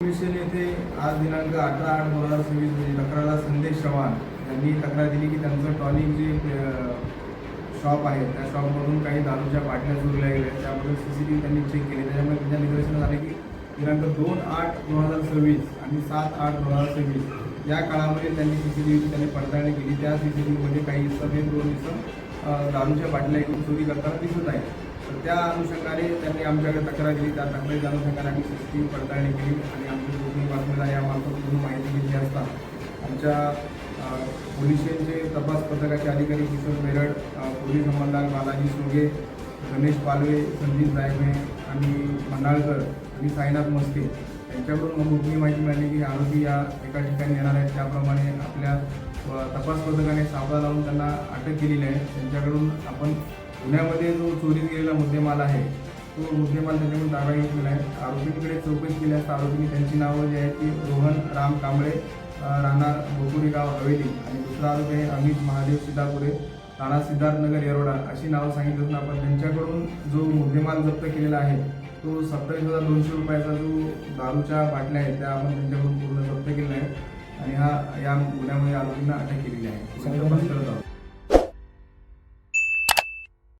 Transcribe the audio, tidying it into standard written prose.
Station येथे आज दिनांक 18/8/2026 रोजी तक्रारदार संदेश चव्हाण यांनी तक्रार दिली की त्यांचं टॉनिक जे शॉप आहे त्या शॉपमधून काही दारूच्या बाटल्या चोरल्या गेल्या. त्याबद्दल CCTV त्यांनी चेक केले. त्याच्यामुळे त्यांच्या निदर्शनास आले की दिनांक 2/8/2026 आणि 7/8/2026 या काळामध्ये त्यांनी CCTVची त्यांनी पडताळणी केली. त्या CCTVमध्ये काही इसम हे 2 इसम दारूच्या बाटल्या घेऊन चोरी करताना दिसत आहे. तर त्या अनुषंगाने त्यांनी आमच्याकडे तक्रार दिली. त्या तक्रारीच्या अनुषंगाने आम्ही CCTV पडताळणी केली आणि आमच्या दोन्ही बातमीदार यामार्फत पूर्ण माहिती घेतली असता आमच्या पोलीस स्टेशनचे तपास पथकाचे अधिकारी किशोर मेरड, पोलीस अंमलदार बालाजी सोगे, गणेश पालवे, संदीप जायमे आणि मंडाळकर आणि साईनाथ मस्के यांच्याकडून गोपनीय माहिती मिळाली की आरोपी या एका ठिकाणी येणार आहेत. त्याप्रमाणे आपल्या तपास पथकाने सापळा लावून त्यांना अटक केलेली आहे. त्यांच्याकडून आपण पुण्यामध्ये जो चोरी गेलेला मुद्देमाल आहे तो मुद्देमाल त्यांच्याकडून ताब्यात घेतलेला आहे. आरोपींकडे चौकशी केली असता आरोपींनी त्यांची नावं जी आहेत ती रोहन राम कांबळे, राहणार बोपुरी गाव हवेली, आणि दुसरा आरोपी आहे अमित महादेव सिद्धापुरे, राणा सिद्धार्थनगर येरोडा अशी नावं सांगितली असून आपण त्यांच्याकडून जो मुद्देमाल जप्त केलेला आहे तो 27,200 रुपयाचा जो दारूच्या बाटल्या आहेत त्या आपण त्यांच्याकडून पूर्ण जप्त केलेला आहे आणि या गुन्ह्यामध्ये आरोपींना अटक केलेली आहे.